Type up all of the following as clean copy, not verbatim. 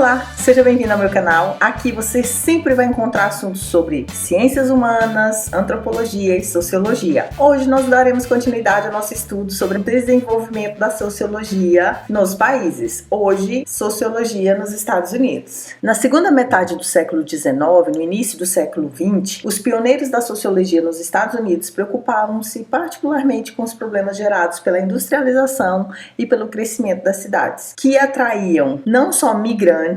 Olá, seja bem-vindo ao meu canal. Aqui você sempre vai encontrar assuntos sobre ciências humanas, antropologia e sociologia. Hoje nós daremos continuidade ao nosso estudo sobre o desenvolvimento da sociologia nos países. Hoje, sociologia nos Estados Unidos. Na segunda metade do século XIX, no início do século XX, os pioneiros da sociologia nos Estados Unidos preocupavam-se particularmente com os problemas gerados pela industrialização e pelo crescimento das cidades, que atraíam não só migrantes,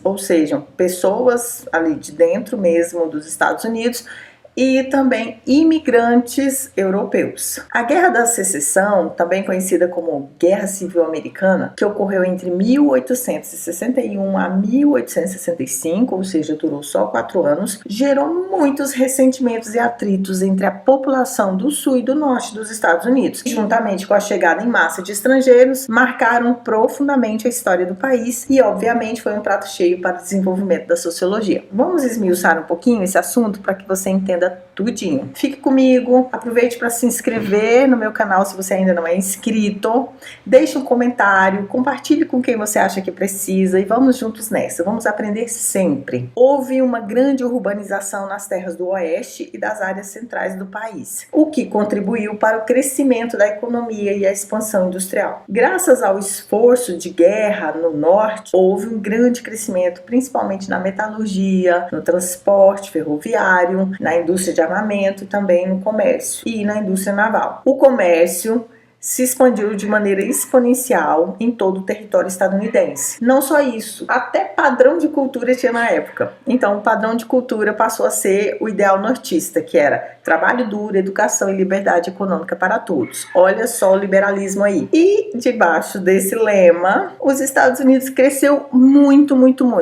ou seja, pessoas ali de dentro mesmo dos Estados Unidos, e também imigrantes europeus. A Guerra da Secessão, também conhecida como Guerra Civil Americana, que ocorreu entre 1861 a 1865, ou seja, durou só 4 anos, gerou muitos ressentimentos e atritos entre a população do sul e do norte dos Estados Unidos. Juntamente com a chegada em massa de estrangeiros, marcaram profundamente a história do país e, obviamente, foi um prato cheio para o desenvolvimento da sociologia. Vamos esmiuçar um pouquinho esse assunto para que você entenda tudinho. Fique comigo, aproveite para se inscrever no meu canal se você ainda não é inscrito, deixe um comentário, compartilhe com quem você acha que precisa e vamos juntos nessa, vamos aprender sempre. Houve uma grande urbanização nas terras do oeste e das áreas centrais do país, o que contribuiu para o crescimento da economia e a expansão industrial. Graças ao esforço de guerra no norte, houve um grande crescimento, principalmente na metalurgia, no transporte ferroviário, na indústria de armamento e também no comércio e na indústria naval. O comércio se expandiu de maneira exponencial em todo o território estadunidense. Não só isso, até padrão de cultura tinha na época. Então, o padrão de cultura passou a ser o ideal nortista, que era trabalho duro, educação e liberdade econômica para todos. Olha só o liberalismo aí. E debaixo desse lema, os Estados Unidos cresceu muito.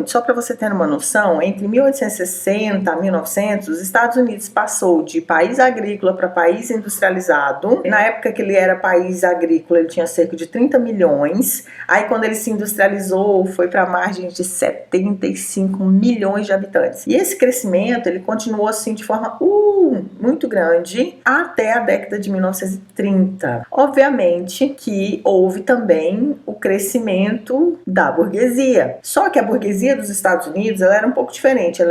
Só para você ter uma noção, entre 1860 e 1900, os Estados Unidos passou de país agrícola para país industrializado. Na época que ele era país agrícola, ele tinha cerca de 30 milhões. Aí, quando ele se industrializou, foi para a margem de 75 milhões de habitantes. E esse crescimento, ele continuou assim de forma muito grande até a década de 1930. Obviamente que houve também o crescimento da burguesia. Só que a burguesia dos Estados Unidos, ela era um pouco diferente.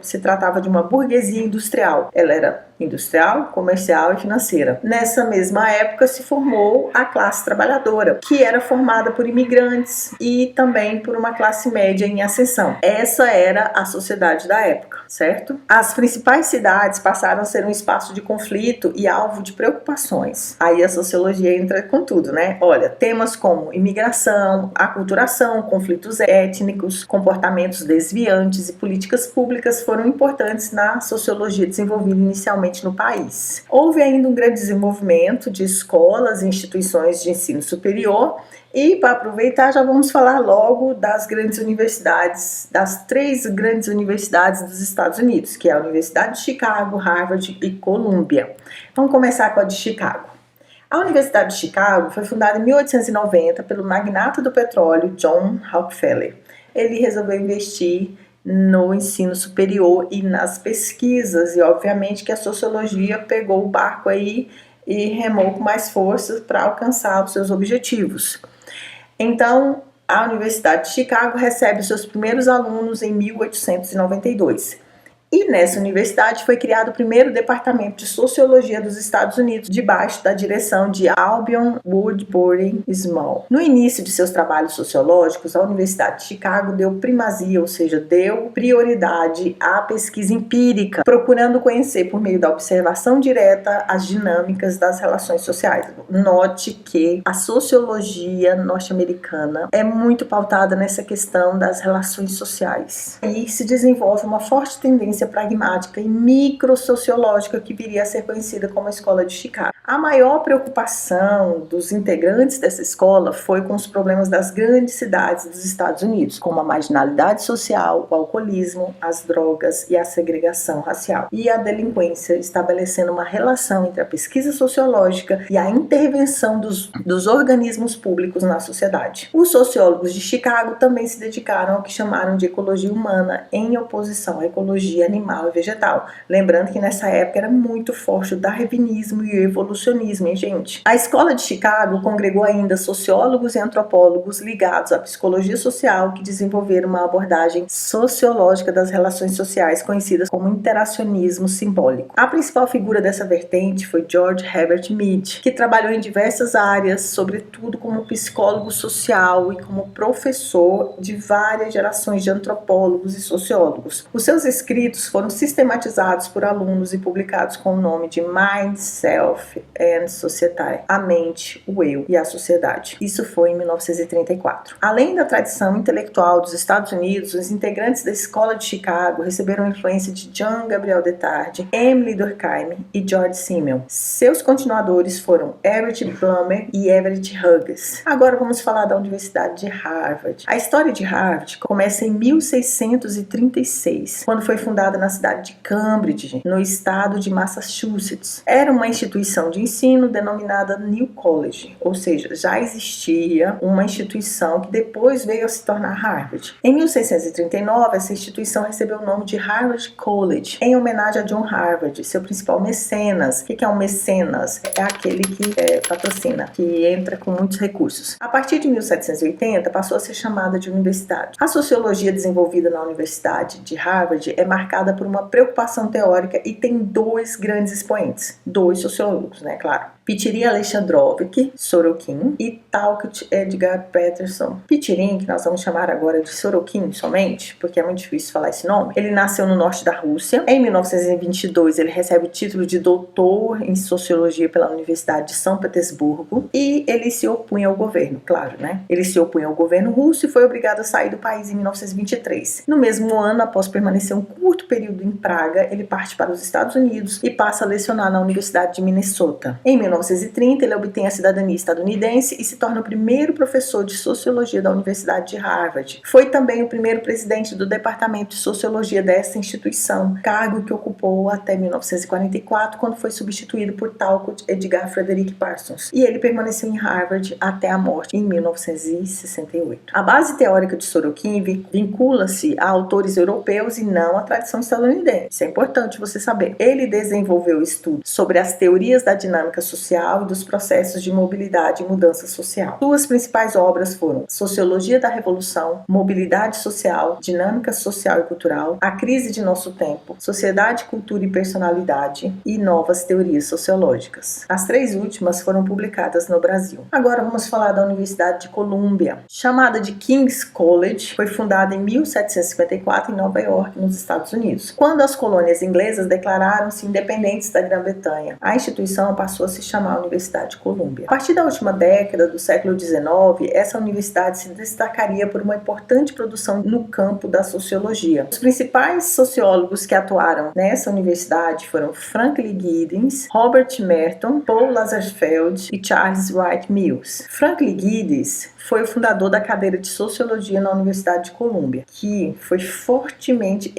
Se tratava de uma burguesia industrial. Ela era industrial, comercial e financeira. Nessa mesma época se formou a classe trabalhadora, que era formada por imigrantes e também por uma classe média em ascensão. Essa era a sociedade da época, certo? As principais cidades passaram a ser um espaço de conflito e alvo de preocupações. Aí a sociologia entra com tudo, né? Olha, temas como imigração, aculturação, conflitos étnicos, comportamentos desviantes e políticas públicas foram importantes na sociologia desenvolvida inicialmente no país. Houve ainda um grande desenvolvimento de escolas e instituições de ensino superior e, para aproveitar, já vamos falar logo das grandes universidades, das 3 grandes universidades dos Estados Unidos, que é a Universidade de Chicago, Harvard e Columbia. Vamos começar com a de Chicago. A Universidade de Chicago foi fundada em 1890 pelo magnata do petróleo John Rockefeller. Ele resolveu investir no ensino superior e nas pesquisas, e obviamente que a sociologia pegou o barco aí e remou com mais força para alcançar os seus objetivos. Então, a Universidade de Chicago recebe seus primeiros alunos em 1892. E nessa universidade foi criado o primeiro departamento de sociologia dos Estados Unidos, debaixo da direção de Albion Woodbury Small. No início de seus trabalhos sociológicos, a Universidade de Chicago deu primazia, ou seja, deu prioridade à pesquisa empírica, procurando conhecer por meio da observação direta as dinâmicas das relações sociais. Note que a sociologia norte-americana é muito pautada nessa questão das relações sociais. E se desenvolve uma forte tendência pragmática e microsociológica que viria a ser conhecida como a Escola de Chicago. A maior preocupação dos integrantes dessa escola foi com os problemas das grandes cidades dos Estados Unidos, como a marginalidade social, o alcoolismo, as drogas e a segregação racial, e a delinquência, estabelecendo uma relação entre a pesquisa sociológica e a intervenção dos organismos públicos na sociedade. Os sociólogos de Chicago também se dedicaram ao que chamaram de ecologia humana, em oposição à ecologia animal e vegetal. Lembrando que nessa época era muito forte o darwinismo e o evolucionismo, hein, gente? A Escola de Chicago congregou ainda sociólogos e antropólogos ligados à psicologia social que desenvolveram uma abordagem sociológica das relações sociais conhecidas como interacionismo simbólico. A principal figura dessa vertente foi George Herbert Mead, que trabalhou em diversas áreas, sobretudo como psicólogo social e como professor de várias gerações de antropólogos e sociólogos. Os seus escritos foram sistematizados por alunos e publicados com o nome de Mind, Self and Society, a mente, o eu e a sociedade. Isso foi em 1934. Além da tradição intelectual dos Estados Unidos, os integrantes da Escola de Chicago receberam a influência de Jean Gabriel Destardes, Emile Durkheim e George Simmel. Seus continuadores foram Herbert Blumer e Everett Hughes. Agora vamos falar da Universidade de Harvard. A história de Harvard começa em 1636, quando foi fundada na cidade de Cambridge, no estado de Massachusetts. Era uma instituição de ensino denominada New College, ou seja, já existia uma instituição que depois veio a se tornar Harvard. Em 1639, essa instituição recebeu o nome de Harvard College, em homenagem a John Harvard, seu principal mecenas. O que é um mecenas? É aquele que patrocina, que entra com muitos recursos. A partir de 1780, passou a ser chamada de universidade. A sociologia desenvolvida na Universidade de Harvard é marcada por uma preocupação teórica e tem dois grandes expoentes, dois sociólogos, né, claro. Pittirin Alexandrovich Sorokin e Talcott Edgar Peterson. Pittirin, que nós vamos chamar agora de Sorokin somente, porque é muito difícil falar esse nome, ele nasceu no norte da Rússia. Em 1922, ele recebe o título de doutor em sociologia pela Universidade de São Petersburgo e ele se opunha ao governo, claro, né? Ele se opunha ao governo russo e foi obrigado a sair do país em 1923. No mesmo ano, após permanecer um curto período em Praga, ele parte para os Estados Unidos e passa a lecionar na Universidade de Minnesota. Em 1930, ele obtém a cidadania estadunidense e se torna o primeiro professor de sociologia da Universidade de Harvard. Foi também o primeiro presidente do departamento de sociologia dessa instituição, cargo que ocupou até 1944, quando foi substituído por Talcott Edgar Frederick Parsons. E ele permaneceu em Harvard até a morte em 1968. A base teórica de Sorokin vincula-se a autores europeus e não à tradição estadunidense. Isso é importante você saber. Ele desenvolveu estudos sobre as teorias da dinâmica social e dos processos de mobilidade e mudança social. Suas principais obras foram Sociologia da Revolução, Mobilidade Social, Dinâmica Social e Cultural, A Crise de Nosso Tempo, Sociedade, Cultura e Personalidade e Novas Teorias Sociológicas. As três últimas foram publicadas no Brasil. Agora vamos falar da Universidade de Colômbia. Chamada de King's College, foi fundada em 1754 em Nova York, nos Estados Unidos. Quando as colônias inglesas declararam-se independentes da Grã-Bretanha, a instituição passou a se chamar Universidade de Colômbia. A partir da última década do século XIX, essa universidade se destacaria por uma importante produção no campo da sociologia. Os principais sociólogos que atuaram nessa universidade foram Franklin Giddens, Robert Merton, Paul Lazarsfeld e Charles Wright Mills. Franklin Giddens foi o fundador da cadeira de Sociologia na Universidade de Colômbia, que foi fortemente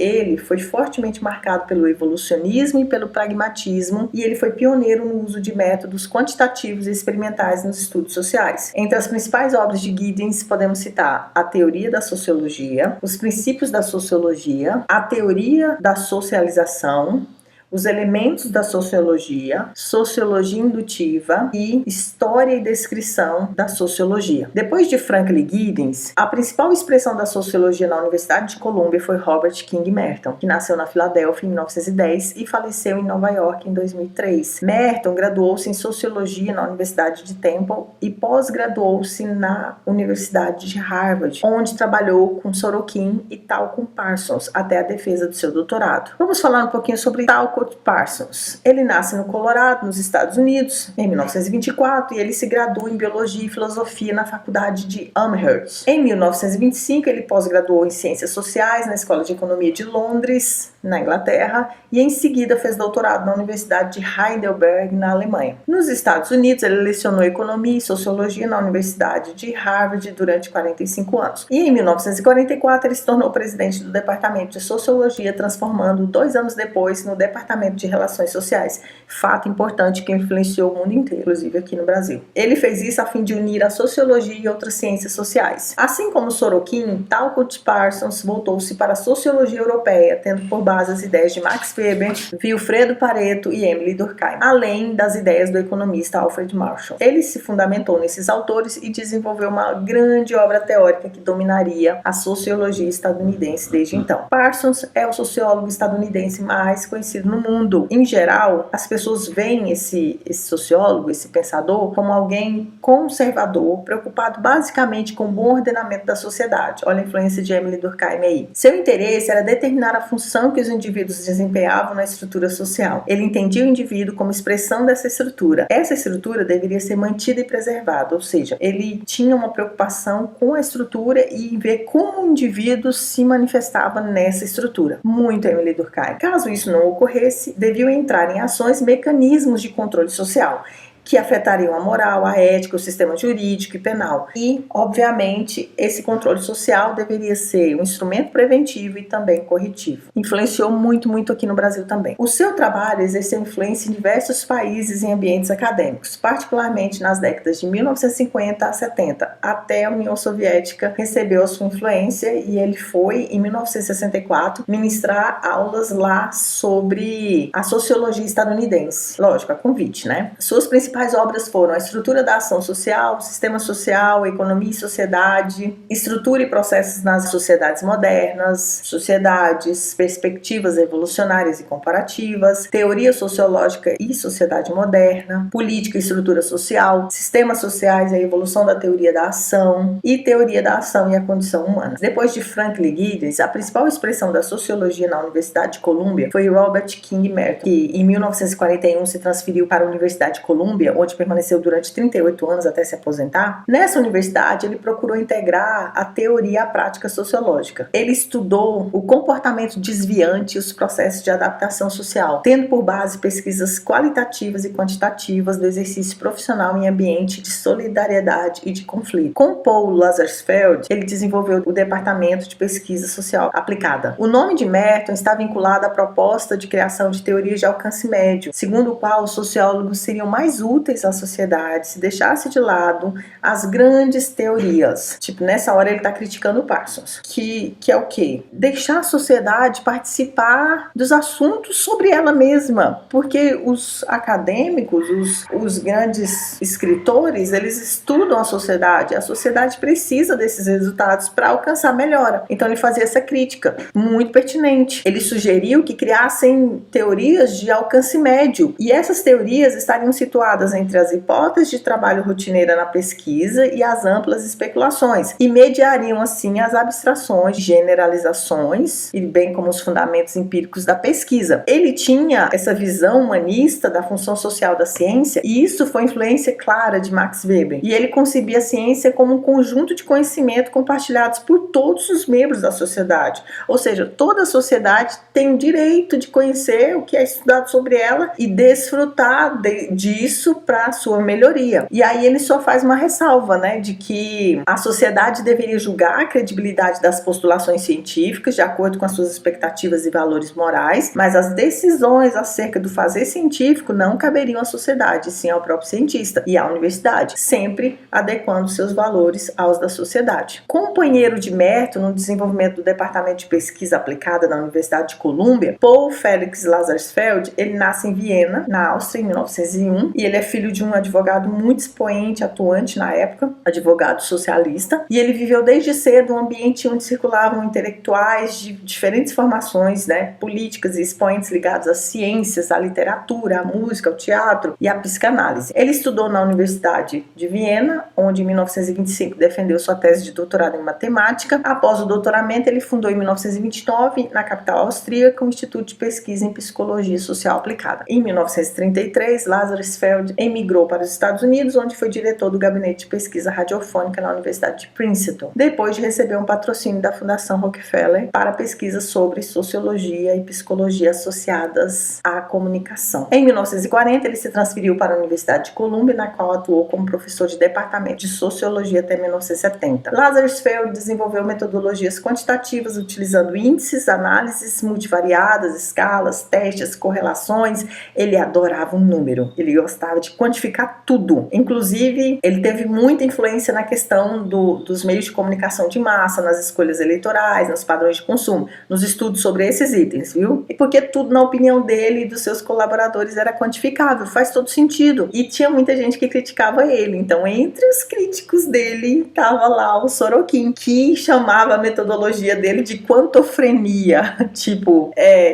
marcado pelo evolucionismo e pelo pragmatismo, e ele foi pioneiro no uso de métodos quantitativos e experimentais nos estudos sociais. Entre as principais obras de Giddens podemos citar A Teoria da Sociologia, Os Princípios da Sociologia, A Teoria da Socialização, Os Elementos da Sociologia, Sociologia Indutiva e História e Descrição da Sociologia. Depois de Franklin Giddens, a principal expressão da sociologia na Universidade de Colômbia foi Robert King Merton, que nasceu na Filadélfia em 1910 e faleceu em Nova York em 2003. Merton graduou-se em Sociologia na Universidade de Temple e pós-graduou-se na Universidade de Harvard, onde trabalhou com Sorokin e Talcott Parsons até a defesa do seu doutorado. Vamos falar um pouquinho sobre Talcott Parsons. Ele nasce no Colorado, nos Estados Unidos, em 1924, e ele se gradua em Biologia e Filosofia na Faculdade de Amherst. Em 1925, ele pós-graduou em Ciências Sociais na Escola de Economia de Londres, na Inglaterra, e em seguida fez doutorado na Universidade de Heidelberg, na Alemanha. Nos Estados Unidos, ele lecionou Economia e Sociologia na Universidade de Harvard durante 45 anos. E em 1944, ele se tornou presidente do Departamento de Sociologia, transformando 2 anos depois no Departamento Departamento de Relações Sociais, fato importante que influenciou o mundo inteiro, inclusive aqui no Brasil. Ele fez isso a fim de unir a sociologia e outras ciências sociais. Assim como Sorokin, Talcott Parsons voltou-se para a sociologia europeia, tendo por base as ideias de Max Weber, Vilfredo Pareto e Emile Durkheim, além das ideias do economista Alfred Marshall. Ele se fundamentou nesses autores e desenvolveu uma grande obra teórica que dominaria a sociologia estadunidense desde então. Parsons é o sociólogo estadunidense mais conhecido no mundo. Em geral, as pessoas veem esse sociólogo, esse pensador, como alguém conservador, preocupado basicamente com o bom ordenamento da sociedade. Olha a influência de Emile Durkheim aí. Seu interesse era determinar a função que os indivíduos desempenhavam na estrutura social. Ele entendia o indivíduo como expressão dessa estrutura. Essa estrutura deveria ser mantida e preservada, ou seja, ele tinha uma preocupação com a estrutura e ver como o indivíduo se manifestava nessa estrutura. Muito Emile Durkheim. Caso isso não ocorresse, deviam entrar em ações mecanismos de controle social, que afetariam a moral, a ética, o sistema jurídico e penal. E, obviamente, esse controle social deveria ser um instrumento preventivo e também corretivo. Influenciou muito aqui no Brasil também. O seu trabalho exerceu influência em diversos países e em ambientes acadêmicos, particularmente nas décadas de 1950 a 70. Até a União Soviética recebeu a sua influência e ele foi, em 1964, ministrar aulas lá sobre a sociologia estadunidense. Lógico, a convite, né? Suas principais obras foram A Estrutura da Ação Social, Sistema Social, Economia e Sociedade, Estrutura e Processos nas Sociedades Modernas, Sociedades, Perspectivas Evolucionárias e Comparativas, Teoria Sociológica e Sociedade Moderna, Política e Estrutura Social, Sistemas Sociais e a Evolução da Teoria da Ação e Teoria da Ação e a Condição Humana. Depois de Franklin Giddens, a principal expressão da sociologia na Universidade de Colômbia foi Robert King Merton, que em 1941 se transferiu para a Universidade de Colômbia, onde permaneceu durante 38 anos até se aposentar. Nessa universidade, ele procurou integrar a teoria à prática sociológica. Ele estudou o comportamento desviante e os processos de adaptação social, tendo por base pesquisas qualitativas e quantitativas do exercício profissional em ambiente de solidariedade e de conflito. Com Paul Lazarsfeld, ele desenvolveu o Departamento de Pesquisa Social Aplicada. O nome de Merton está vinculado à proposta de criação de teorias de alcance médio, segundo o qual os sociólogos seriam mais úteis à sociedade se deixasse de lado as grandes teorias. Tipo, nessa hora ele está criticando o Parsons, que é o quê? Deixar a sociedade participar dos assuntos sobre ela mesma, porque os acadêmicos, os grandes escritores, eles estudam a sociedade precisa desses resultados para alcançar melhora. Então ele fazia essa crítica, muito pertinente. Ele sugeriu que criassem teorias de alcance médio, e essas teorias estariam situadas entre as hipóteses de trabalho rotineira na pesquisa e as amplas especulações, e mediariam assim as abstrações, generalizações e bem como os fundamentos empíricos da pesquisa. Ele tinha essa visão humanista da função social da ciência, e isso foi influência clara de Max Weber, e ele concebia a ciência como um conjunto de conhecimento compartilhados por todos os membros da sociedade, ou seja, toda a sociedade tem o direito de conhecer o que é estudado sobre ela e desfrutar disso para a sua melhoria. E aí ele só faz uma ressalva, né, de que a sociedade deveria julgar a credibilidade das postulações científicas de acordo com as suas expectativas e valores morais, mas as decisões acerca do fazer científico não caberiam à sociedade, sim ao próprio cientista e à universidade, sempre adequando seus valores aos da sociedade. Companheiro de Merton no desenvolvimento do Departamento de Pesquisa Aplicada da Universidade de Colômbia, Paul Felix Lazarsfeld, ele nasce em Viena, na Áustria, em 1901, e ele é filho de um advogado muito expoente, atuante na época, advogado socialista, e ele viveu desde cedo um ambiente onde circulavam intelectuais de diferentes formações, né, políticas e expoentes ligados às ciências, à literatura, à música, ao teatro e à psicanálise. Ele estudou na Universidade de Viena, onde em 1925 defendeu sua tese de doutorado em matemática. Após o doutoramento, ele fundou em 1929, na capital austríaca, o Instituto de Pesquisa em Psicologia Social Aplicada. Em 1933, Lazarsfeld Maryland, emigrou para os Estados Unidos, onde foi diretor do gabinete de pesquisa radiofônica na Universidade de Princeton, depois de receber um patrocínio da Fundação Rockefeller para pesquisas sobre sociologia e psicologia associadas à comunicação. Em 1940, ele se transferiu para a Universidade de Columbia, na qual atuou como professor de departamento de sociologia até 1970. Lazarus Feld desenvolveu metodologias quantitativas utilizando índices, análises multivariadas, escalas, testes, correlações. Ele adorava um número, ele gostava de quantificar tudo. Inclusive, ele teve muita influência na questão dos meios de comunicação de massa, nas escolhas eleitorais, nos padrões de consumo, nos estudos sobre esses itens, viu? E porque tudo, na opinião dele e dos seus colaboradores, era quantificável, faz todo sentido. E tinha muita gente que criticava ele. Então, entre os críticos dele, estava lá o Sorokin, que chamava a metodologia dele de quantofrenia. Tipo,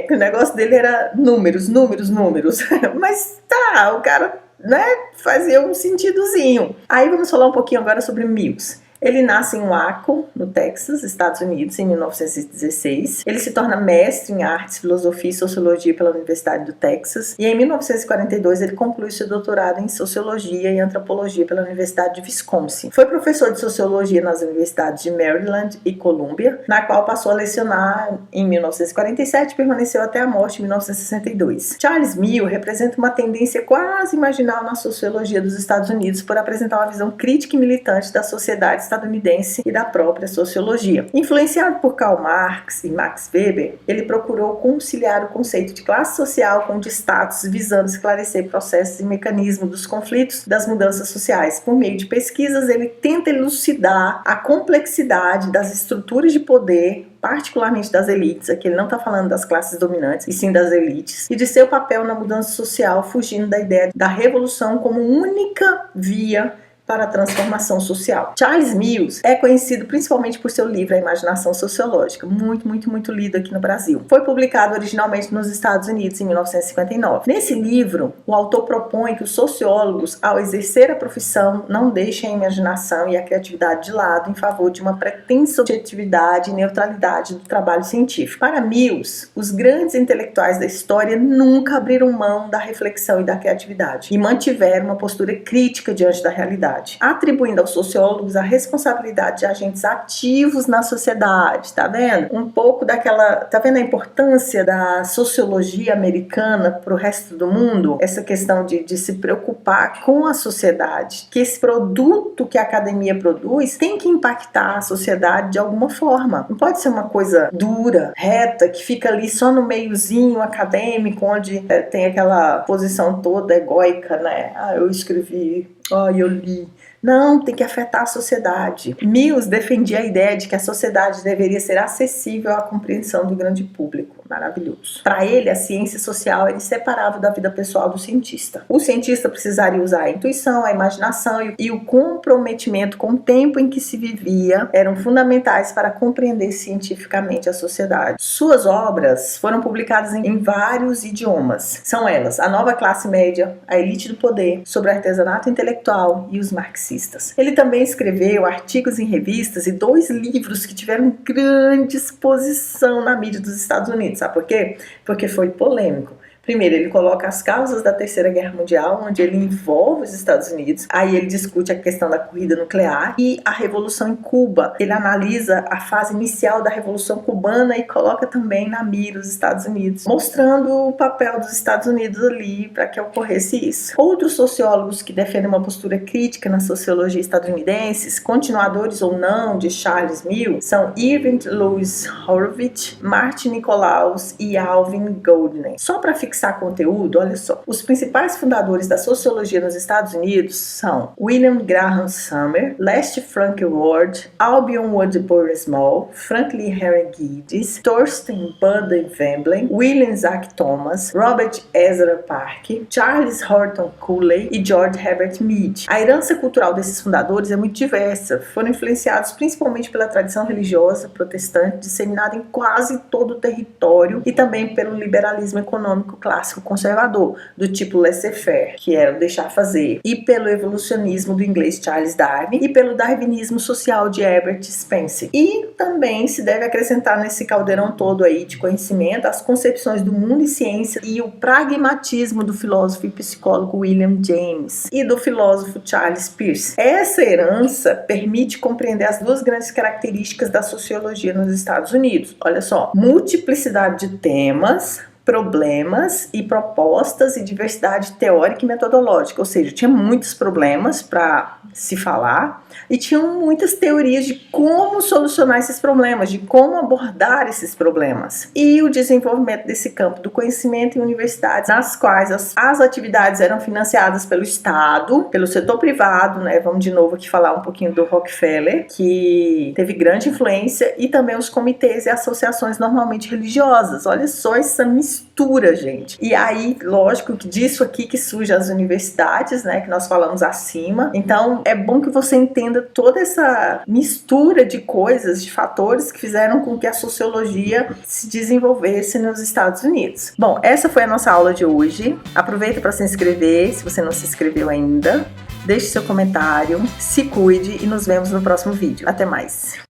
que o negócio dele era números. Mas tá, o cara, né, fazia um sentidozinho. Aí vamos falar um pouquinho agora sobre Mills. Ele nasce em Waco, no Texas, Estados Unidos, em 1916. Ele se torna mestre em artes, filosofia e sociologia pela Universidade do Texas. E em 1942 ele conclui seu doutorado em sociologia e antropologia pela Universidade de Wisconsin. Foi professor de sociologia nas universidades de Maryland e Columbia, na qual passou a lecionar em 1947 e permaneceu até a morte em 1962. Charles Mills representa uma tendência quase marginal na sociologia dos Estados Unidos por apresentar uma visão crítica e militante da sociedade estadunidense e da própria sociologia. Influenciado por Karl Marx e Max Weber, ele procurou conciliar o conceito de classe social com o de status, visando esclarecer processos e mecanismos dos conflitos das mudanças sociais. Por meio de pesquisas, ele tenta elucidar a complexidade das estruturas de poder, particularmente das elites. Aqui ele não está falando das classes dominantes, e sim das elites, e de seu papel na mudança social, fugindo da ideia da revolução como única via para a transformação social. Charles Mills é conhecido principalmente por seu livro A Imaginação Sociológica, muito lido aqui no Brasil. Foi publicado originalmente nos Estados Unidos em 1959. Nesse livro, o autor propõe que os sociólogos, ao exercer a profissão, não deixem a imaginação e a criatividade de lado em favor de uma pretensa objetividade e neutralidade do trabalho científico. Para Mills, os grandes intelectuais da história nunca abriram mão da reflexão e da criatividade e mantiveram uma postura crítica diante da realidade, atribuindo aos sociólogos a responsabilidade de agentes ativos na sociedade. Tá vendo? Um pouco daquela... Tá vendo a importância da sociologia americana para o resto do mundo? Essa questão de se preocupar com a sociedade, que esse produto que a academia produz tem que impactar a sociedade de alguma forma. Não pode ser uma coisa dura, reta, que fica ali só no meiozinho acadêmico, onde tem aquela posição toda egóica, né? Eu escrevi, eu li. Não, tem que afetar a sociedade. Mills defendia a ideia de que a sociedade deveria ser acessível à compreensão do grande público. Maravilhoso. Para ele, a ciência social era inseparável da vida pessoal do cientista. O cientista precisaria usar a intuição, a imaginação e o comprometimento com o tempo em que se vivia eram fundamentais para compreender cientificamente a sociedade. Suas obras foram publicadas em vários idiomas. São elas: A Nova Classe Média, A Elite do Poder, Sobre Artesanato Intelectual e os Marxistas. Ele também escreveu artigos em revistas e 2 livros que tiveram grande exposição na mídia dos Estados Unidos. Sabe por quê? Porque foi polêmico. Primeiro, ele coloca as causas da Terceira Guerra Mundial, onde ele envolve os Estados Unidos. Aí ele discute a questão da corrida nuclear e a Revolução em Cuba. Ele analisa a fase inicial da Revolução Cubana e coloca também na mira os Estados Unidos, mostrando o papel dos Estados Unidos ali para que ocorresse isso. Outros sociólogos que defendem uma postura crítica na sociologia estadunidense, continuadores ou não de Charles Mills, são Irving Louis Horowitz, Martin Nicolaus e Alvin Goldman. Só para fixar conteúdo, olha só. Os principais fundadores da sociologia nos Estados Unidos são William Graham Sumner, Lest Frank Ward, Albion Woodbury Small, Franklin Henry Giddens, Thorstein Buden Veblen, William Isaac Thomas, Robert Ezra Park, Charles Horton Cooley e George Herbert Mead. A herança cultural desses fundadores é muito diversa. Foram influenciados principalmente pela tradição religiosa protestante disseminada em quase todo o território e também pelo liberalismo econômico clássico conservador, do tipo laissez-faire, que era o deixar fazer, e pelo evolucionismo do inglês Charles Darwin, e pelo darwinismo social de Herbert Spencer. E também se deve acrescentar nesse caldeirão todo aí de conhecimento as concepções do mundo e ciência e o pragmatismo do filósofo e psicólogo William James e do filósofo Charles Peirce. Essa herança permite compreender as duas grandes características da sociologia nos Estados Unidos. Olha só, multiplicidade de temas, problemas e propostas e diversidade teórica e metodológica, ou seja, tinha muitos problemas para se falar e tinham muitas teorias de como solucionar esses problemas, de como abordar esses problemas. E o desenvolvimento desse campo do conhecimento em universidades nas quais as atividades eram financiadas pelo Estado, pelo setor privado, né? Vamos de novo aqui falar um pouquinho do Rockefeller, que teve grande influência, e também os comitês e associações normalmente religiosas. Olha só essa mistura, gente. E aí, lógico que disso aqui que surge as universidades, né, que nós falamos acima. Então, é bom que você entenda toda essa mistura de coisas, de fatores que fizeram com que a sociologia se desenvolvesse nos Estados Unidos. Bom, essa foi a nossa aula de hoje. Aproveita para se inscrever, se você não se inscreveu ainda. Deixe seu comentário, se cuide e nos vemos no próximo vídeo. Até mais!